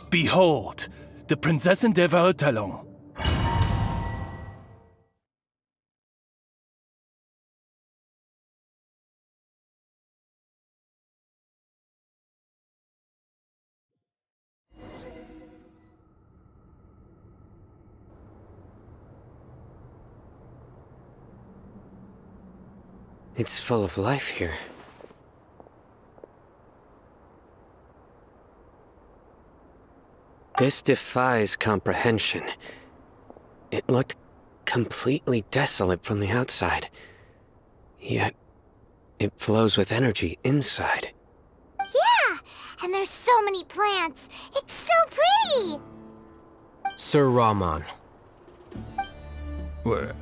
Behold, the Prinzessin der Verurteilung. It's full of life here. This defies comprehension. It looked completely desolate from the outside. Yet, it flows with energy inside. Yeah! And there's so many plants! It's so pretty! Sir Rahman.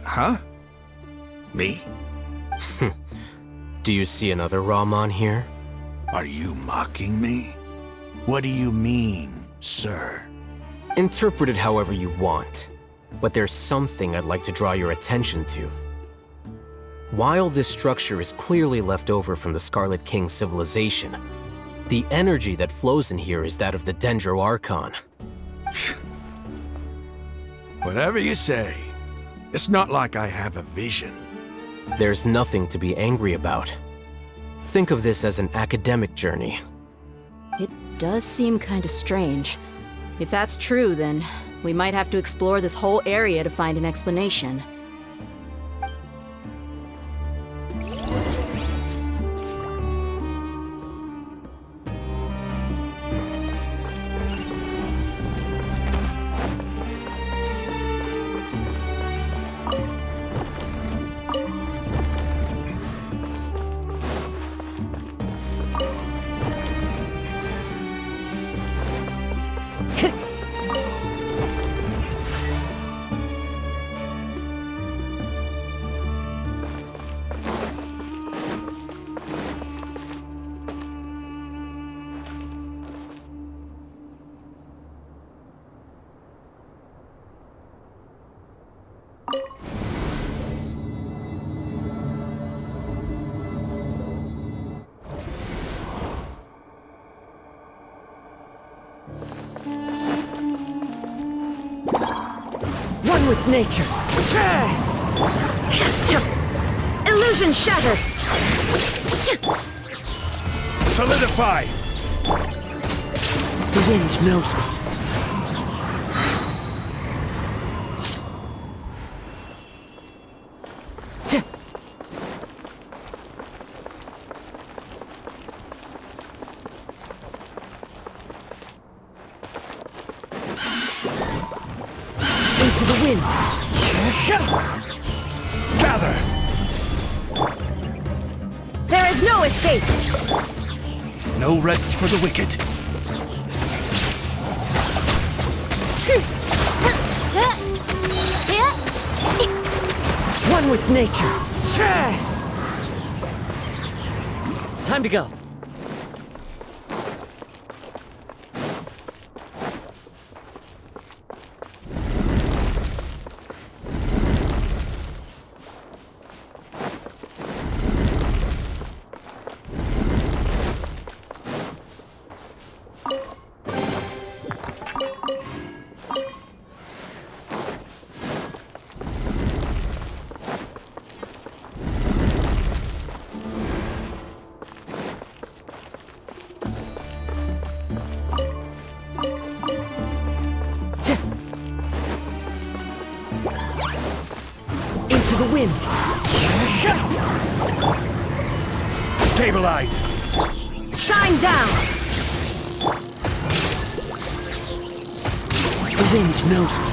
Huh? Me? Do you see another Rahman here? Are you mocking me? What do you mean, sir? Interpret it however you want, but there's something I'd like to draw your attention to. While this structure is clearly left over from the Scarlet King civilization, the energy that flows in here is that of the Dendro Archon. Whatever you say. It's not like I have a vision. There's nothing to be angry about. Think of this as an academic journey. It does seem kinda strange. If that's true, then we might have to explore this whole area to find an explanation. One with nature. Illusion shattered. Solidify! The wind knows me. Into the wind. Gather! There is no escape. No rest for the wicked. One with nature. Time to go. Into the wind. Stabilize! Shine down. The wind knows me.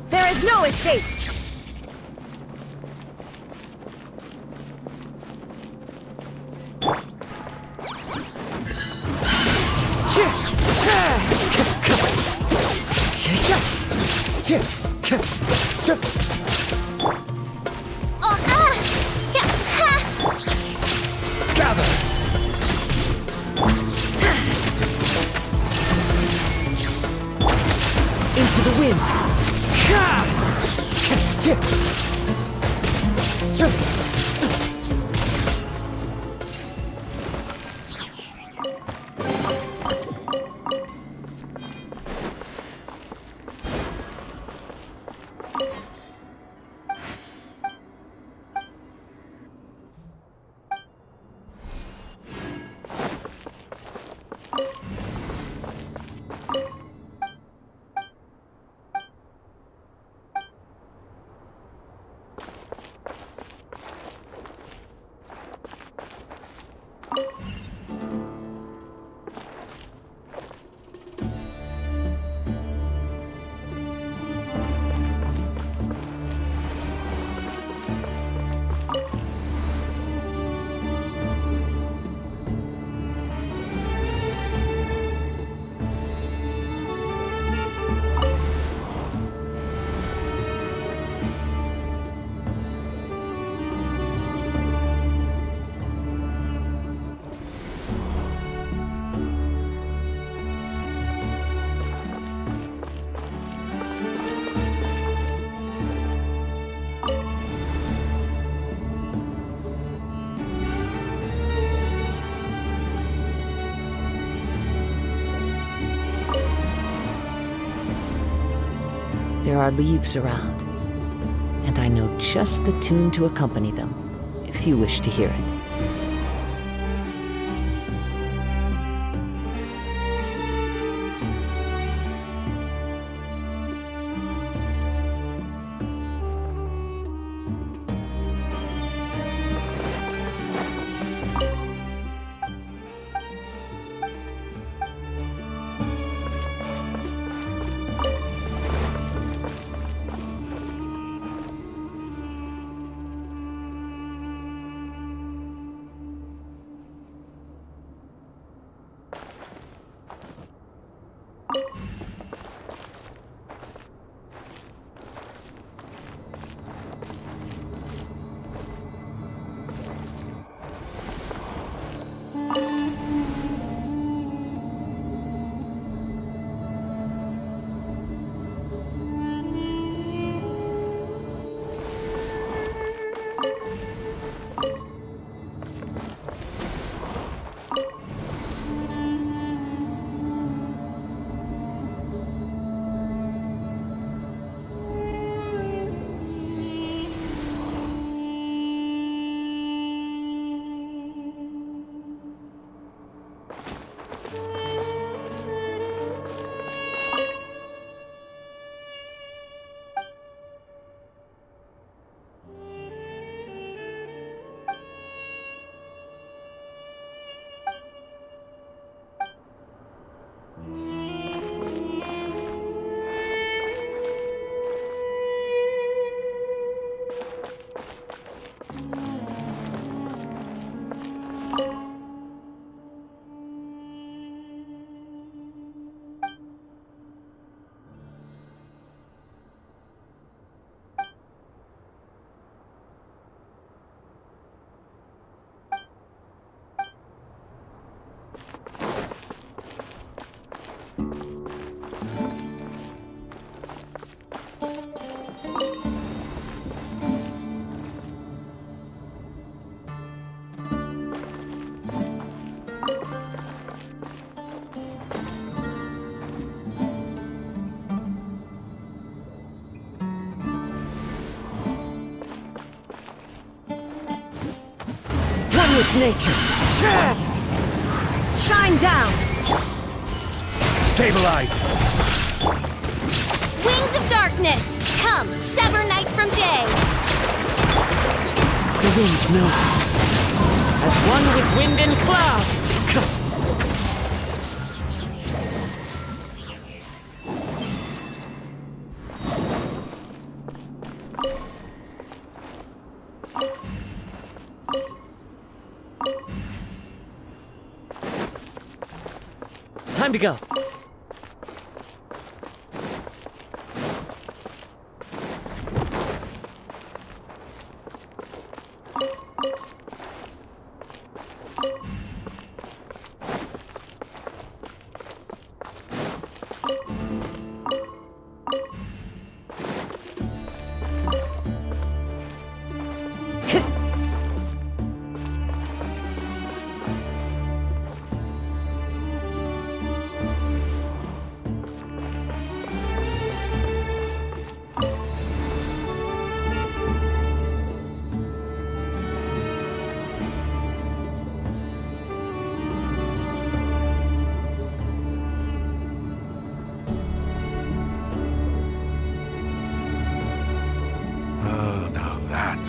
There is no escape. wind! There are leaves around, and I know just the tune to accompany them, if you wish to hear it. With nature. Shine down! Stabilize! Wings of darkness! Come, sever night from day! The wind knows me. As one with wind and cloud! Time to go.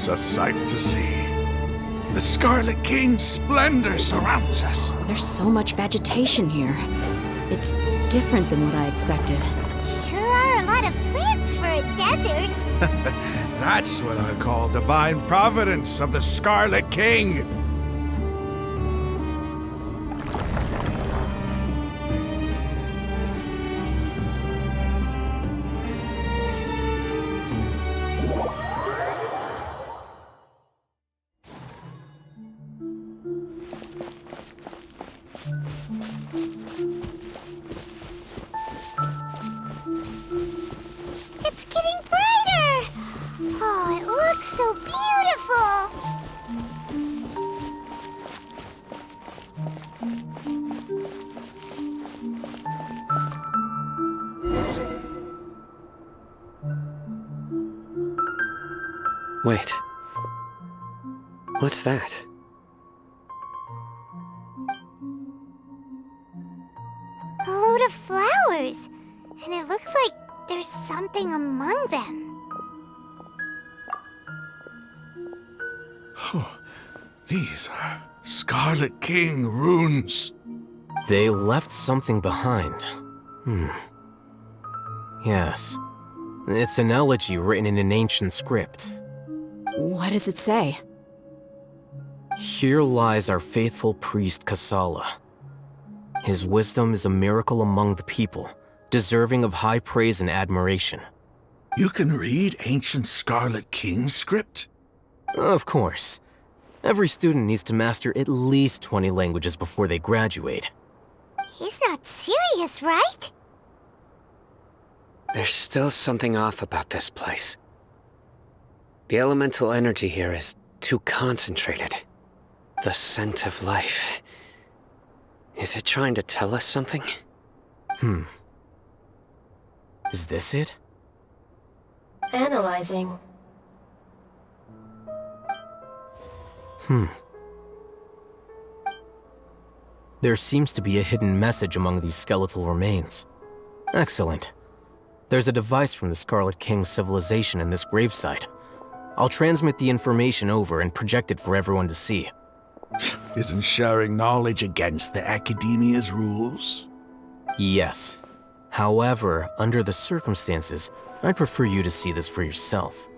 is a sight to see. The Scarlet King's splendor surrounds us. There's so much vegetation here. It's different than what I expected. Sure are a lot of plants for a desert. That's what I call divine providence of the Scarlet King. It's getting brighter! Oh, it looks so beautiful! Wait. What's that? A load of flowers, and it looks like there's something among them. These are Scarlet King runes. They left something behind. Yes. It's an elegy written in an ancient script. What does it say? Here lies our faithful priest Kasala. His wisdom is a miracle among the people, deserving of high praise and admiration. You can read ancient Scarlet King script? Of course. Every student needs to master at least 20 languages before they graduate. He's not serious, right? There's still something off about this place. The elemental energy here is too concentrated. The scent of life. Is it trying to tell us something? Is this it? Analyzing. There seems to be a hidden message among these skeletal remains. Excellent. There's a device from the Scarlet King's civilization in this gravesite. I'll transmit the information over and project it for everyone to see. Isn't sharing knowledge against the Academia's rules? Yes. However, under the circumstances, I'd prefer you to see this for yourself.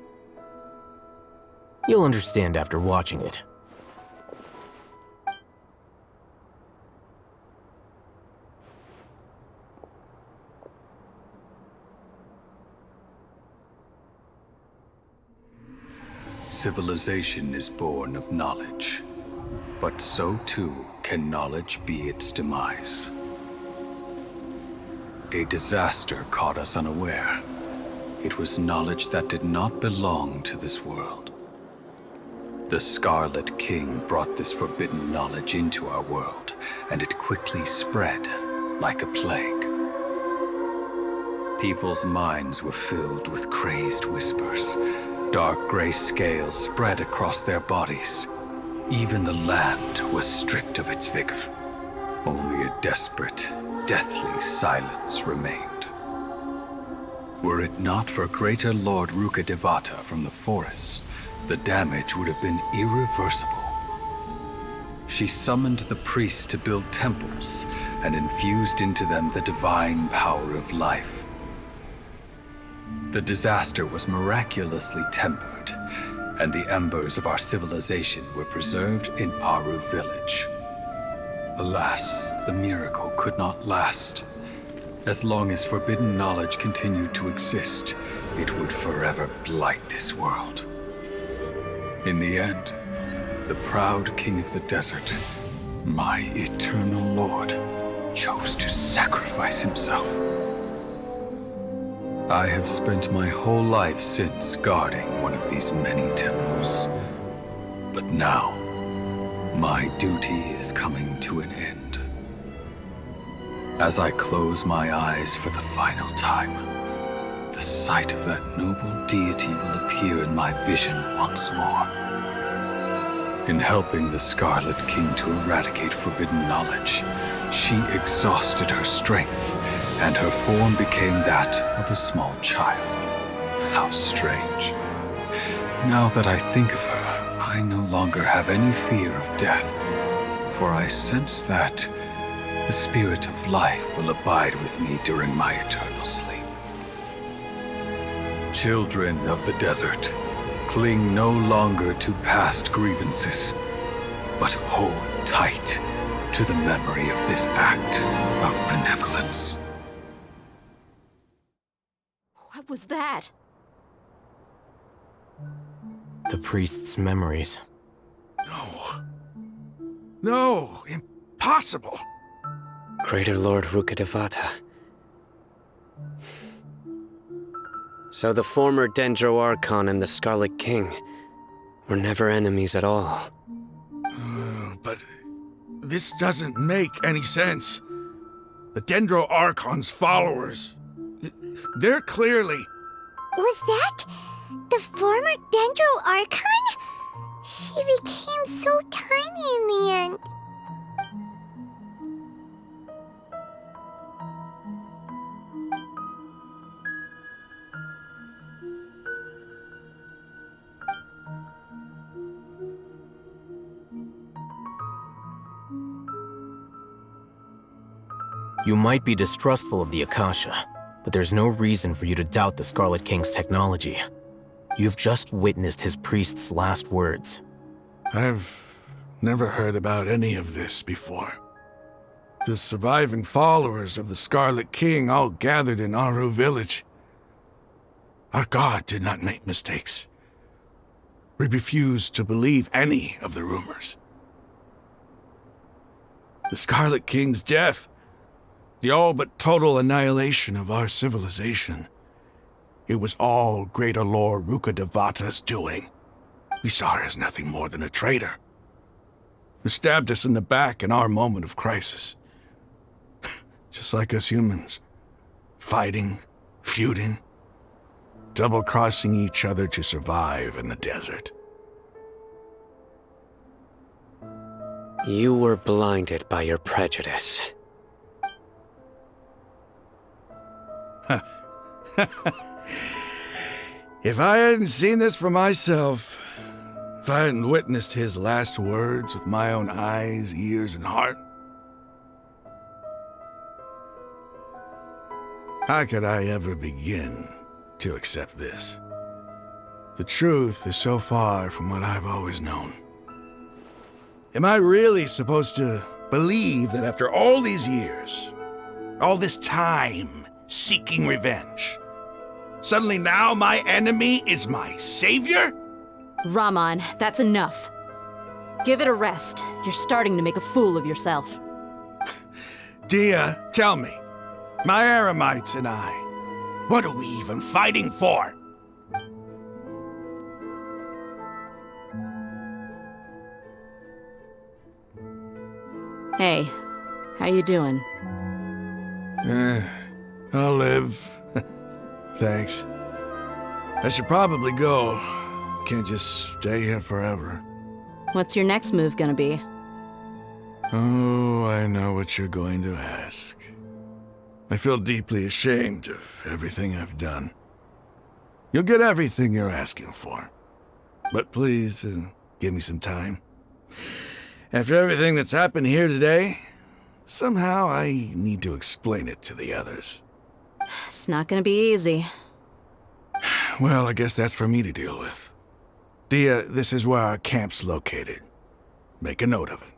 You'll understand after watching it. Civilization is born of knowledge, but so too can knowledge be its demise. A disaster caught us unaware. It was knowledge that did not belong to this world. The Scarlet King brought this forbidden knowledge into our world, and it quickly spread like a plague. People's minds were filled with crazed whispers. Dark gray scales spread across their bodies. Even the land was stripped of its vigor. Only a desperate, deathly silence remained. Were it not for greater Lord Ruka Devata from the forests, the damage would have been irreversible. She summoned the priests to build temples and infused into them the divine power of life. The disaster was miraculously tempered, and the embers of our civilization were preserved in Aru village. Alas, the miracle could not last. As long as forbidden knowledge continued to exist, it would forever blight this world. In the end, the proud king of the desert, my eternal lord, chose to sacrifice himself. I have spent my whole life since guarding one of these many temples. But now, my duty is coming to an end. As I close my eyes for the final time, the sight of that noble deity will appear in my vision once more. In helping the Scarlet King to eradicate forbidden knowledge, she exhausted her strength, and her form became that of a small child. How strange. Now that I think of her, I no longer have any fear of death, for I sense that the spirit of life will abide with me during my eternal sleep. Children of the desert, cling no longer to past grievances, but hold tight to the memory of this act of benevolence. What was that? The priest's memories. No. No, impossible. Greater Lord Rukkhadevata. So the former Dendro Archon and the Scarlet King were never enemies at all. But this doesn't make any sense. The Dendro Archon's followers, they're clearly... Was that the former Dendro Archon? She became so tiny in the end. You might be distrustful of the Akasha, but there's no reason for you to doubt the Scarlet King's technology. You've just witnessed his priest's last words. I've never heard about any of this before. The surviving followers of the Scarlet King all gathered in Aru village. Our god did not make mistakes. We refused to believe any of the rumors. The Scarlet King's death, the all but total annihilation of our civilization, it was all Greater Lord Rukkhadevata's doing. We saw her as nothing more than a traitor, who stabbed us in the back in our moment of crisis. Just like us humans, fighting, feuding, double-crossing each other to survive in the desert. You were blinded by your prejudice. If I hadn't seen this for myself, if I hadn't witnessed his last words with my own eyes, ears, and heart, how could I ever begin to accept this? The truth is so far from what I've always known. Am I really supposed to believe that after all these years, all this time seeking revenge, suddenly now my enemy is my savior? Raman, that's enough. Give it a rest. You're starting to make a fool of yourself. Dia, tell me, my Eremites and I, what are we even fighting for? Hey, how you doing? I'll live. Thanks. I should probably go. Can't just stay here forever. What's your next move gonna be? Oh, I know what you're going to ask. I feel deeply ashamed of everything I've done. You'll get everything you're asking for. But please, give me some time. After everything that's happened here today, somehow I need to explain it to the others. It's not gonna be easy. Well, I guess that's for me to deal with. Dia, this is where our camp's located. Make a note of it.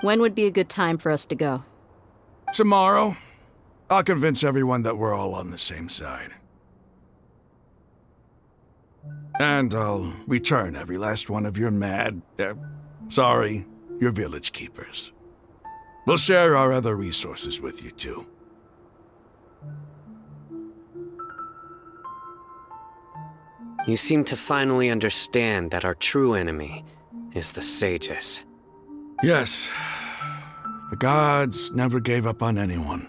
When would be a good time for us to go? Tomorrow, I'll convince everyone that we're all on the same side. And I'll return every last one of your your village keepers. We'll share our other resources with you too. You seem to finally understand that our true enemy is the sages. Yes, the gods never gave up on anyone.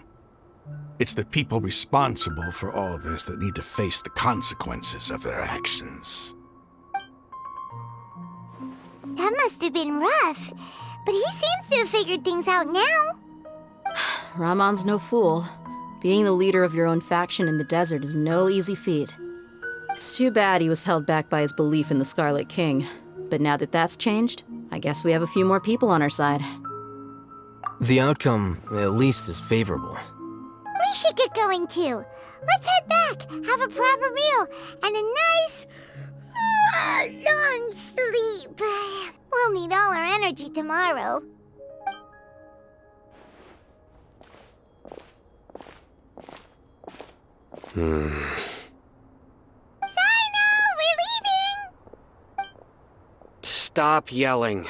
It's the people responsible for all this that need to face the consequences of their actions. That must have been rough, but he seems to have figured things out now. Ramon's no fool. Being the leader of your own faction in the desert is no easy feat. It's too bad he was held back by his belief in the Scarlet King. But now that that's changed, I guess we have a few more people on our side. The outcome, at least, is favorable. We should get going too. Let's head back, have a proper meal, and a nice, long sleep. We'll need all our energy tomorrow. Sino, we're leaving! Stop yelling.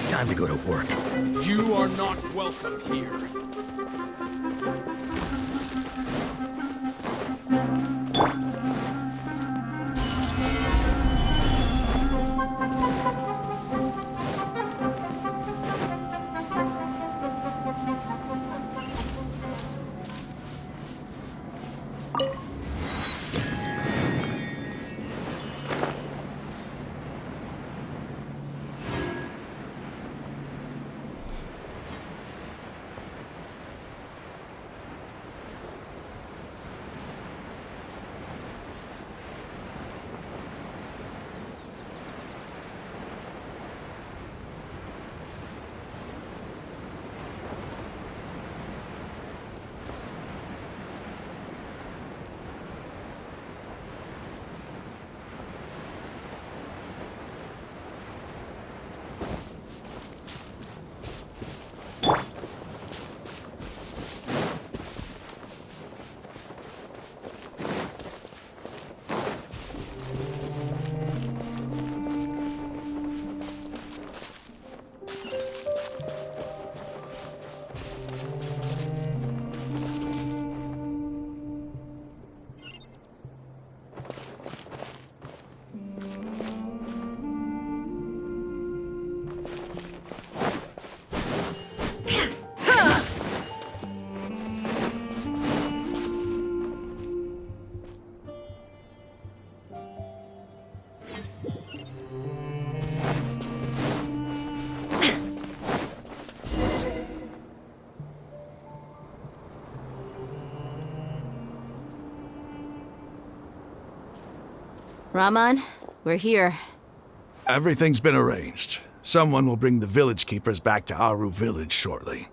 Time to go to work. You are not welcome here. Raman, we're here. Everything's been arranged. Someone will bring the village keepers back to Aru village shortly.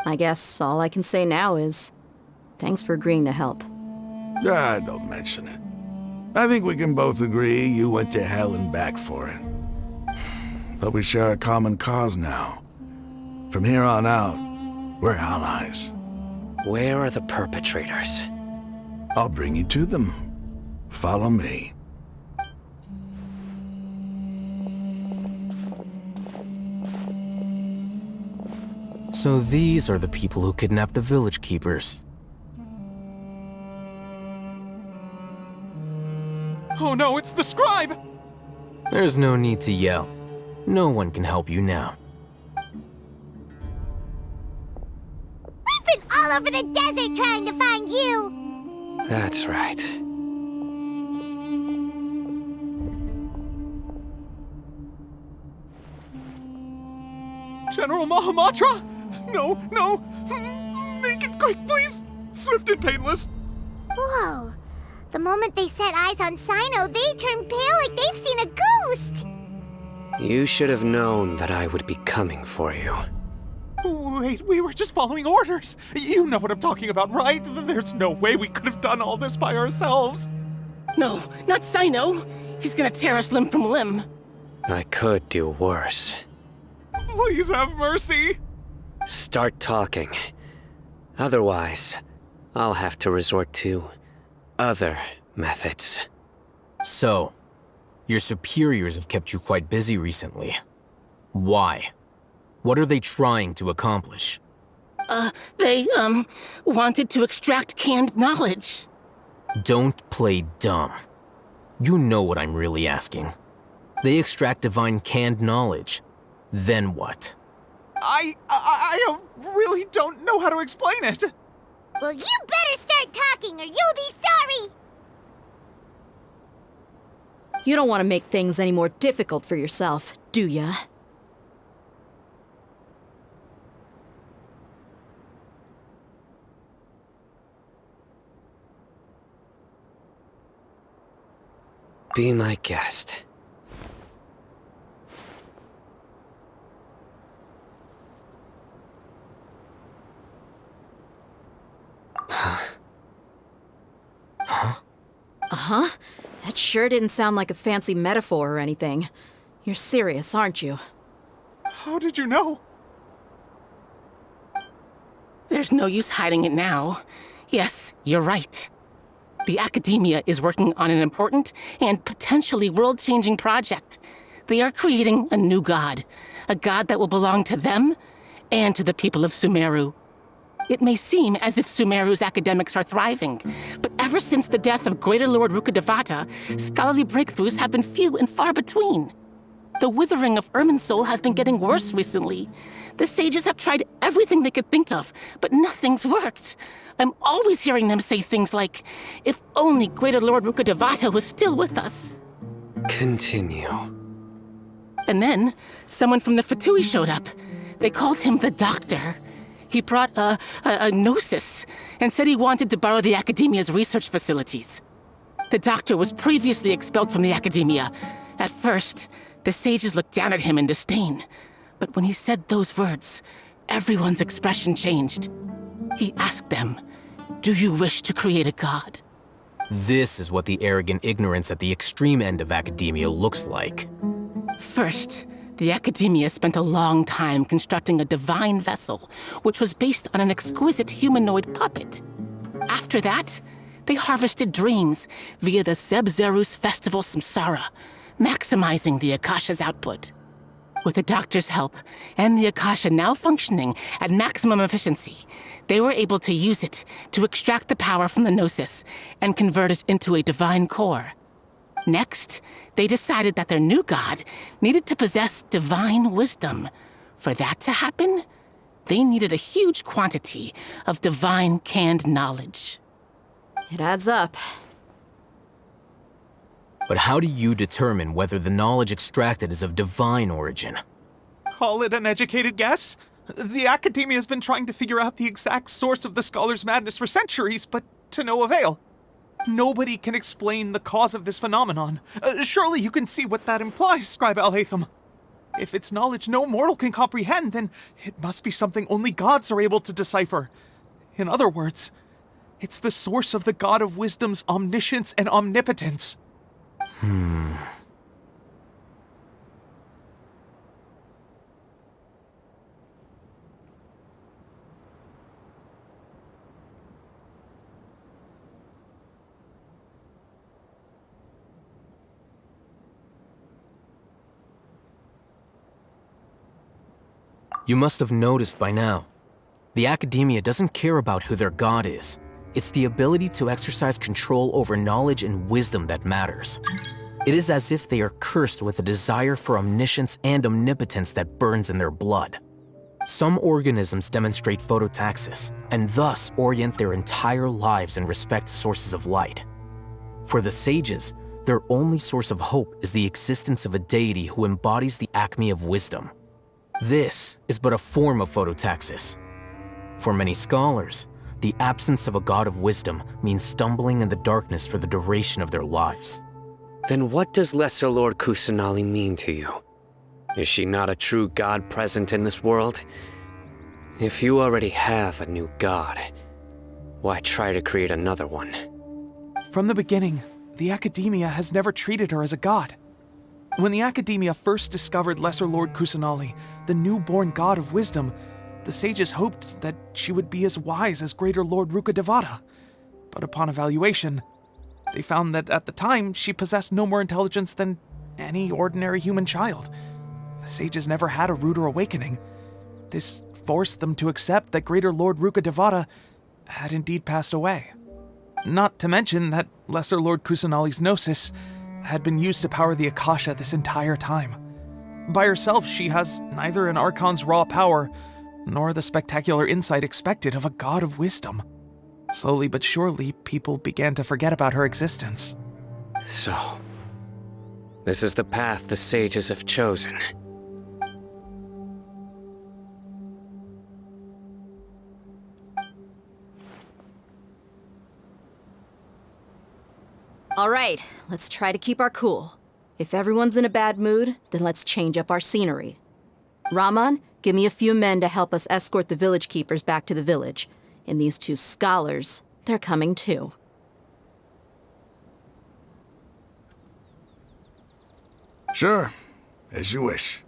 I guess all I can say now is thanks for agreeing to help. Ah, don't mention it. I think we can both agree you went to hell and back for it. But we share a common cause now. From here on out, we're allies. Where are the perpetrators? I'll bring you to them. Follow me. So these are the people who kidnapped the village keepers. Oh no, it's the scribe! There's no need to yell. No one can help you now. We've been all over the desert trying to find you! That's right. General Mahamatra? No, no! Make it quick, please! Swift and painless! Whoa. The moment they set eyes on Sino, they turn pale like they've seen a ghost! You should have known that I would be coming for you. Wait, we were just following orders! You know what I'm talking about, right? There's no way we could have done all this by ourselves! No, not Sino! He's gonna tear us limb from limb. I could do worse. Please have mercy! Start talking. Otherwise, I'll have to resort to other methods. So, your superiors have kept you quite busy recently. Why? What are they trying to accomplish? They wanted to extract canned knowledge. Don't play dumb. You know what I'm really asking. They extract divine canned knowledge. Then what? I really don't know how to explain it! Well, you better start talking or you'll be sorry! You don't want to make things any more difficult for yourself, do ya? Be my guest. Uh-huh. That sure didn't sound like a fancy metaphor or anything. You're serious, aren't you? How did you know? There's no use hiding it now. Yes, you're right. The Academia is working on an important and potentially world-changing project. They are creating a new god. A god that will belong to them and to the people of Sumeru. It may seem as if Sumeru's academics are thriving, but ever since the death of Greater Lord Rukkhadevata, scholarly breakthroughs have been few and far between. The withering of Irminsul has been getting worse recently. The sages have tried everything they could think of, but nothing's worked. I'm always hearing them say things like, if only Greater Lord Rukkhadevata was still with us. Continue. And then, someone from the Fatui showed up. They called him the Doctor. He brought a gnosis and said he wanted to borrow the Academia's research facilities. The Doctor was previously expelled from the Academia. At first, the sages looked down at him in disdain. But when he said those words, everyone's expression changed. He asked them, "Do you wish to create a god?" This is what the arrogant ignorance at the extreme end of academia looks like. First, the Academia spent a long time constructing a divine vessel, which was based on an exquisite humanoid puppet. After that, they harvested dreams via the Zeb-Zerus Festival Samsara, maximizing the Akasha's output. With the Doctor's help, and the Akasha now functioning at maximum efficiency, they were able to use it to extract the power from the Gnosis and convert it into a divine core. Next, they decided that their new god needed to possess divine wisdom. For that to happen, they needed a huge quantity of divine canned knowledge. It adds up. But how do you determine whether the knowledge extracted is of divine origin? Call it an educated guess? The Academia has been trying to figure out the exact source of the Scholar's madness for centuries, but to no avail. Nobody can explain the cause of this phenomenon. Surely you can see what that implies, Scribe Alhaitham. If it's knowledge no mortal can comprehend, then it must be something only gods are able to decipher. In other words, it's the source of the God of Wisdom's omniscience and omnipotence. You must have noticed by now. The Academia doesn't care about who their god is. It's the ability to exercise control over knowledge and wisdom that matters. It is as if they are cursed with a desire for omniscience and omnipotence that burns in their blood. Some organisms demonstrate phototaxis, and thus orient their entire lives in respect to sources of light. For the sages, their only source of hope is the existence of a deity who embodies the acme of wisdom. This is but a form of phototaxis. For many scholars, the absence of a god of wisdom means stumbling in the darkness for the duration of their lives. Then what does Lesser Lord Kusanali mean to you? Is she not a true god present in this world? If you already have a new god, why try to create another one? From the beginning, the Academia has never treated her as a god. When the Academia first discovered Lesser Lord Kusanali, the newborn god of wisdom, the sages hoped that she would be as wise as Greater Lord Rukkhadevata. But upon evaluation, they found that at the time she possessed no more intelligence than any ordinary human child. The sages never had a ruder awakening. This forced them to accept that Greater Lord Rukkhadevata had indeed passed away. Not to mention that Lesser Lord Kusanali's gnosis had been used to power the Akasha this entire time. By herself, she has neither an Archon's raw power, nor the spectacular insight expected of a god of wisdom. Slowly but surely, people began to forget about her existence. So, this is the path the sages have chosen. All right, let's try to keep our cool. If everyone's in a bad mood, then let's change up our scenery. Rahman, give me a few men to help us escort the village keepers back to the village. And these two scholars, they're coming too. Sure, as you wish.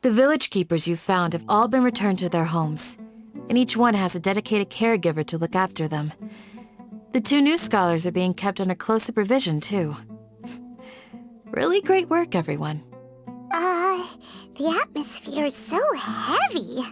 The village keepers you've found have all been returned to their homes, and each one has a dedicated caregiver to look after them. The two new scholars are being kept under close supervision, too. Really great work, everyone. The atmosphere is so heavy.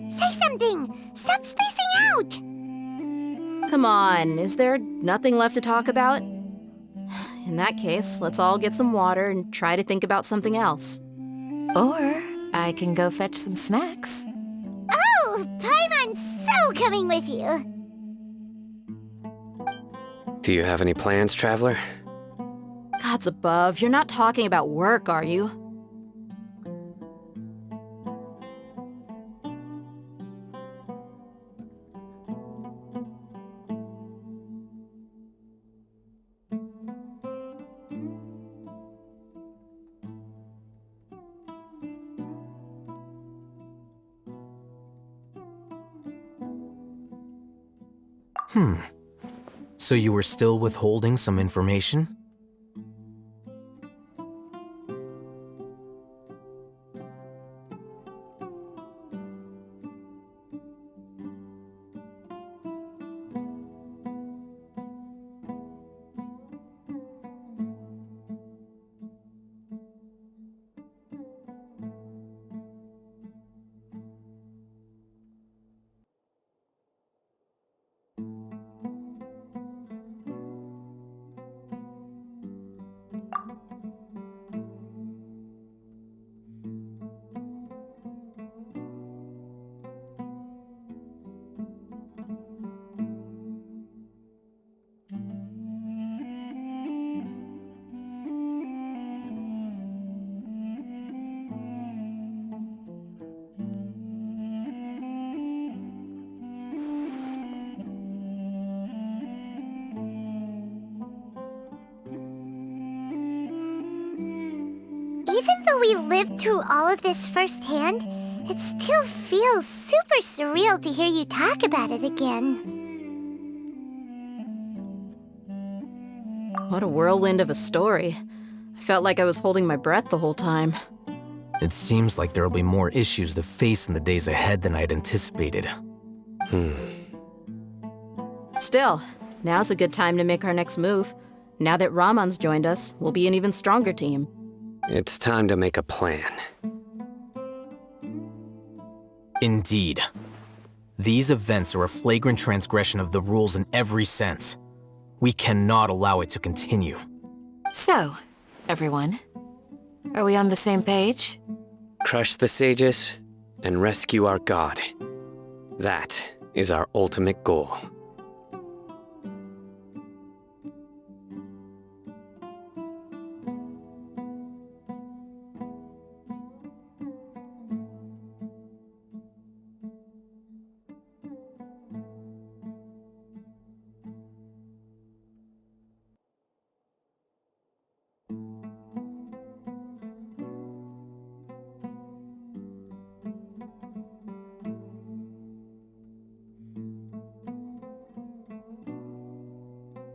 Say something! Stop spacing out! Come on, is there nothing left to talk about? In that case, let's all get some water and try to think about something else. Or I can go fetch some snacks. Oh, Paimon's so coming with you! Do you have any plans, Traveler? Gods above, you're not talking about work, are you? So you were still withholding some information? Even though we lived through all of this firsthand, it still feels super surreal to hear you talk about it again. What a whirlwind of a story. I felt like I was holding my breath the whole time. It seems like there will be more issues to face in the days ahead than I'd anticipated. Still, now's a good time to make our next move. Now that Ramon's joined us, we'll be an even stronger team. It's time to make a plan. Indeed. These events are a flagrant transgression of the rules in every sense. We cannot allow it to continue. So, everyone, are we on the same page? Crush the sages and rescue our god. That is our ultimate goal.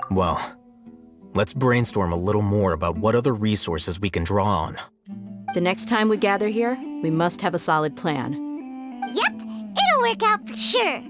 Well, let's brainstorm a little more about what other resources we can draw on. The next time we gather here, we must have a solid plan. Yep, it'll work out for sure.